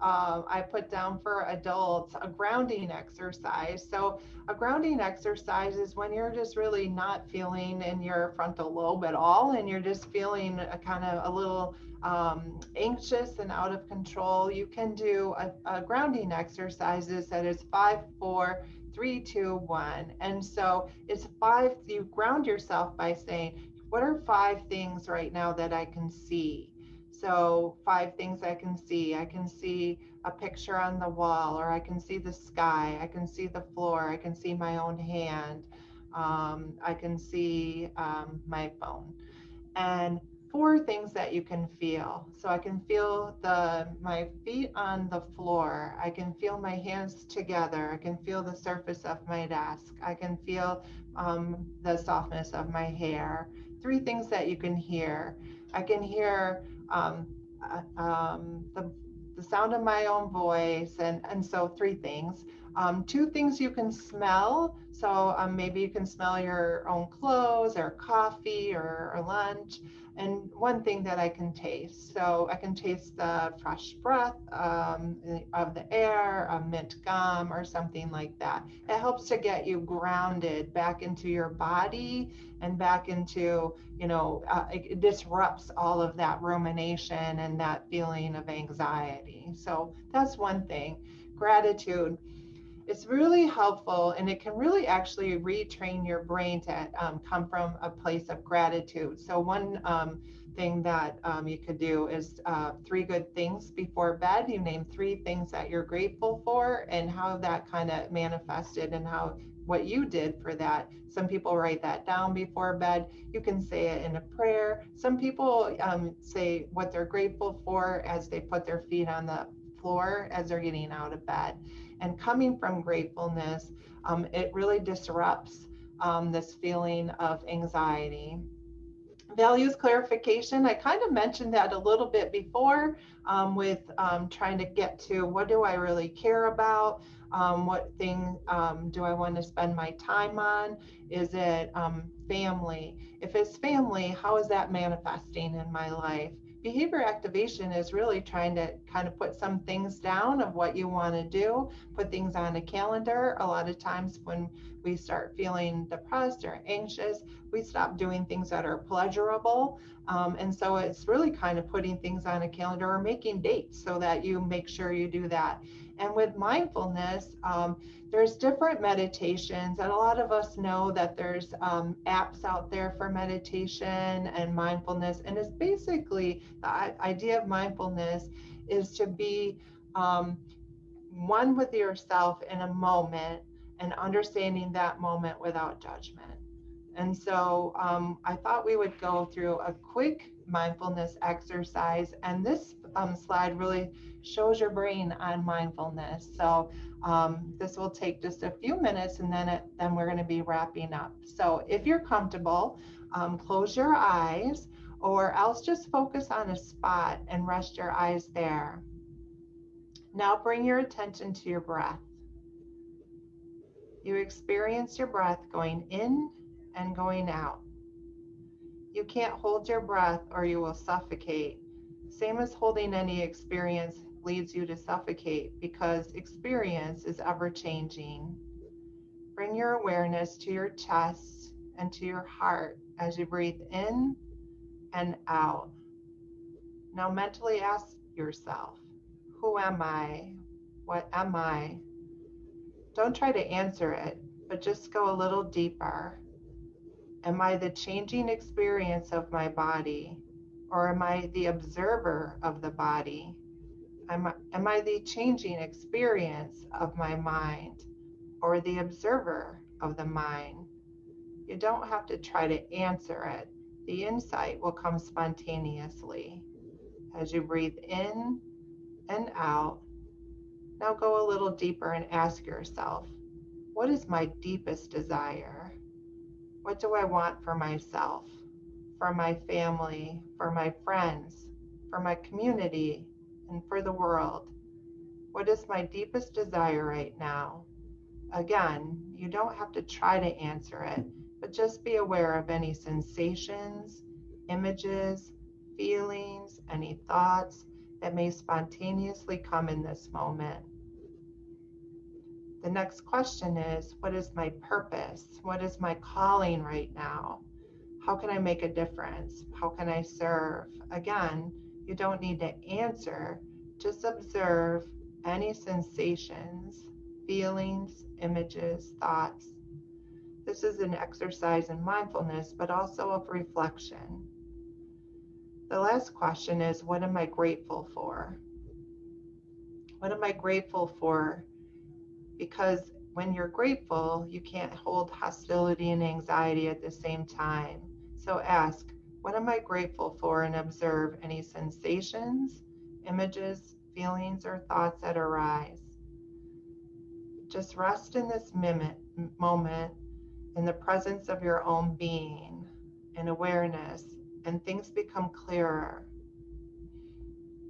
I put down for adults, a grounding exercise. So a grounding exercise is when you're just really not feeling in your frontal lobe at all, and you're just feeling a kind of a little anxious and out of control. You can do a grounding exercises that is 5, 4, 3, 2, 1. And so it's 5, you ground yourself by saying, what are 5 things right now that I can see? So 5 things I can see. I can see a picture on the wall, or I can see the sky. I can see the floor. I can see my own hand. I can see my phone. And 4 things that you can feel. So I can feel my feet on the floor. I can feel my hands together. I can feel the surface of my desk. I can feel the softness of my hair. 3 things that you can hear. I can hear the sound of my own voice, and so 3 things. 2 things you can smell. So maybe you can smell your own clothes or coffee or lunch. And 1 thing that I can taste. So I can taste the fresh breath of the air, a mint gum, or something like that. It helps to get you grounded back into your body and back into, it disrupts all of that rumination and that feeling of anxiety. So that's 1 thing. Gratitude. It's really helpful, and it can really actually retrain your brain to come from a place of gratitude. So 1 thing that you could do is 3 good things before bed. You name 3 things that you're grateful for and how that kind of manifested and what you did for that. Some people write that down before bed. You can say it in a prayer. Some people say what they're grateful for as they put their feet on the floor as they're getting out of bed. And coming from gratefulness, it really disrupts this feeling of anxiety. Values clarification, I kind of mentioned that a little bit before with trying to get to what do I really care about? What thing do I want to spend my time on? Is it family? If it's family, how is that manifesting in my life? Behavior activation is really trying to kind of put some things down of what you want to do, put things on a calendar. A lot of times when we start feeling depressed or anxious, we stop doing things that are pleasurable. And so it's really kind of putting things on a calendar or making dates so that you make sure you do that. And with mindfulness, there's different meditations, and a lot of us know that there's apps out there for meditation and mindfulness. And it's basically the idea of mindfulness is to be one with yourself in a moment and understanding that moment without judgment. And so I thought we would go through a quick mindfulness exercise, and this slide really shows your brain on mindfulness. So this will take just a few minutes, and then we're going to be wrapping up. So if you're comfortable, close your eyes, or else just focus on a spot and rest your eyes there. Now bring your attention to your breath. You experience your breath going in and going out. You can't hold your breath or you will suffocate. Same as holding any experience leads you to suffocate, because experience is ever changing. Bring your awareness to your chest and to your heart as you breathe in and out. Now mentally ask yourself, who am I? What am I? Don't try to answer it, but just go a little deeper. Am I the changing experience of my body, or am I the observer of the body? Am I the changing experience of my mind, or the observer of the mind? You don't have to try to answer it. The insight will come spontaneously as you breathe in and out. Now go a little deeper and ask yourself, what is my deepest desire? What do I want for myself, for my family, for my friends, for my community, and for the world? What is my deepest desire right now? Again, you don't have to try to answer it, but just be aware of any sensations, images, feelings, any thoughts that may spontaneously come in this moment. The next question is, what is my purpose? What is my calling right now? How can I make a difference? How can I serve? Again, you don't need to answer, just observe any sensations, feelings, images, thoughts. This is an exercise in mindfulness, but also of reflection. The last question is, what am I grateful for? What am I grateful for? Because when you're grateful, you can't hold hostility and anxiety at the same time. So ask, what am I grateful for? And observe any sensations, images, feelings, or thoughts that arise. Just rest in this moment in the presence of your own being and awareness, and things become clearer.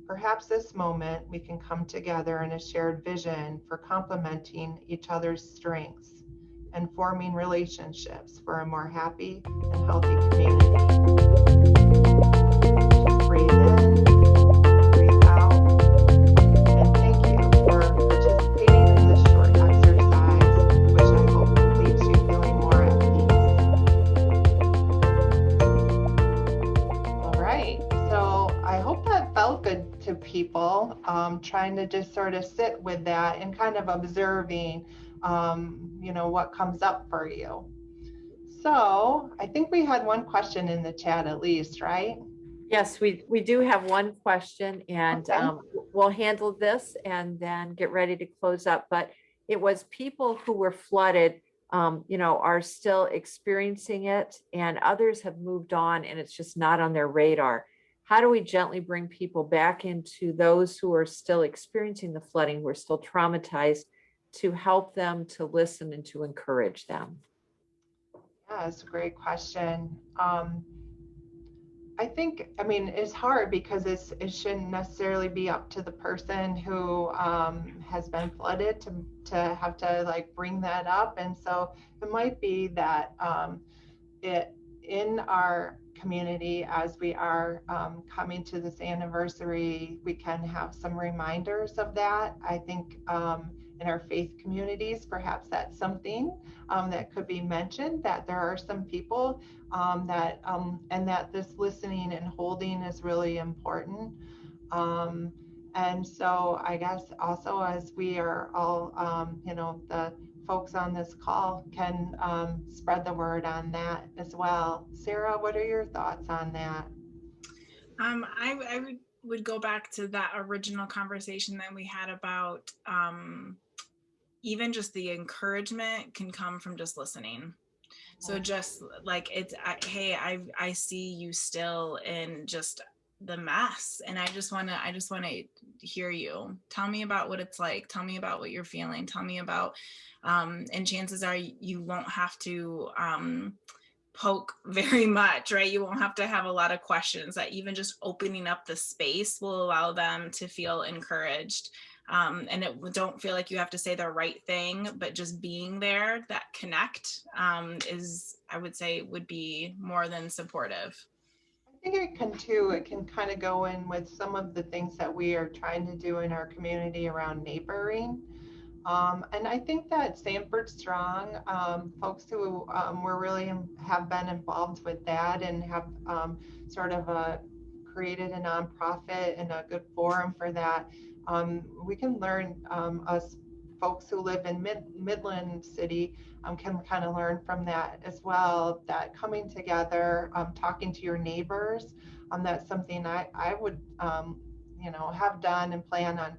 Perhaps this moment we can come together in a shared vision for complementing each other's strengths and forming relationships for a more happy and healthy community. Just breathe in, breathe out, and thank you for participating in this short exercise, which I hope leaves you feeling more at peace. All right, so I hope that felt good to people, trying to just sort of sit with that and kind of observing, what comes up for you. So I think we had one question in the chat at least, right? Yes, we do have one question, and Okay. we'll handle this and then get ready to close up. But it was people who were flooded, are still experiencing it, and others have moved on and it's just not on their radar. How do we gently bring people back into those who are still experiencing the flooding, who are still traumatized, to help them, to listen, and to encourage them? Yeah, that's a great question. I think, it's hard because it shouldn't necessarily be up to the person who has been flooded to have to bring that up. And so it might be that it in our community, as we are coming to this anniversary, we can have some reminders of that. I think in our faith communities, perhaps that's something that could be mentioned, that there are some people and that this listening and holding is really important. And so I guess also, as we are all, the folks on this call can spread the word on that as well. Sarah, what are your thoughts on that? I would go back to that original conversation that we had about even just the encouragement can come from just listening. So just like hey, I see you still in just the mess, and I just want to hear you. Tell me about what it's like. Tell me about what you're feeling. Tell me about, and chances are you won't have to poke very much, right? You won't have to have a lot of questions. That even just opening up the space will allow them to feel encouraged. And don't feel like you have to say the right thing, but just being there, that connect is, I would say, would be more than supportive. I think it can kind of go in with some of the things that we are trying to do in our community around neighboring. And I think that Sanford Strong, folks who were really have been involved with that and have sort of created a nonprofit and a good forum for that. We can learn, us folks who live in Midland City can kind of learn from that as well, that coming together, talking to your neighbors, that's something I would, have done and plan on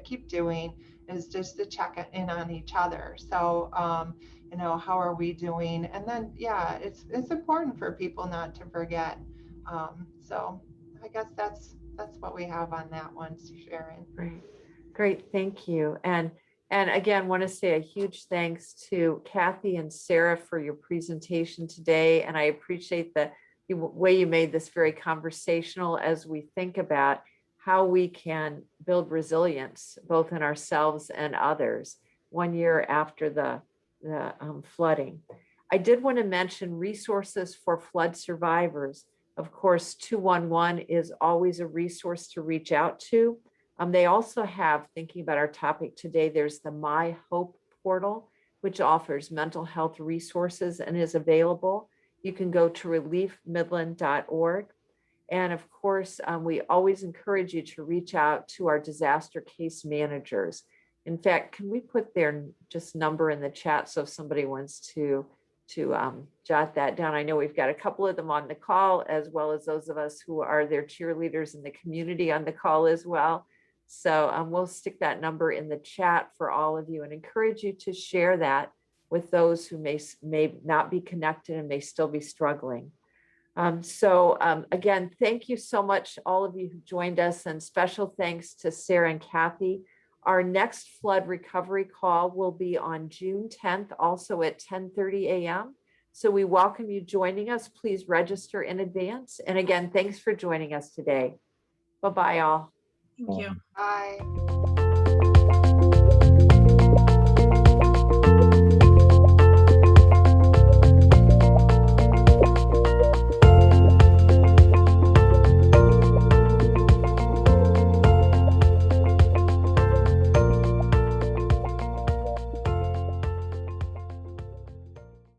keep doing, is just to check in on each other. So, how are we doing? And then, yeah, it's important for people not to forget. So I guess that's what we have on that one, Sharon. Great, thank you. And again, want to say a huge thanks to Kathy and Sarah for your presentation today. And I appreciate the way you made this very conversational as we think about how we can build resilience, both in ourselves and others, 1 year after the flooding. I did want to mention resources for flood survivors. Of course, 211 is always a resource to reach out to. They also have, thinking about our topic today, there's the My Hope portal, which offers mental health resources and is available. You can go to reliefmidland.org. And of course, we always encourage you to reach out to our disaster case managers. In fact, can we put their just number in the chat so if somebody wants to jot that down? I know we've got a couple of them on the call, as well as those of us who are their cheerleaders in the community on the call as well. So we'll stick that number in the chat for all of you and encourage you to share that with those who may not be connected and may still be struggling. Again, thank you so much, all of you who joined us, and special thanks to Sarah and Kathy. Our next flood recovery call will be on June 10th, also at 10:30 a.m. So we welcome you joining us. Please register in advance. And again, thanks for joining us today. Bye-bye, all. Thank you. Bye.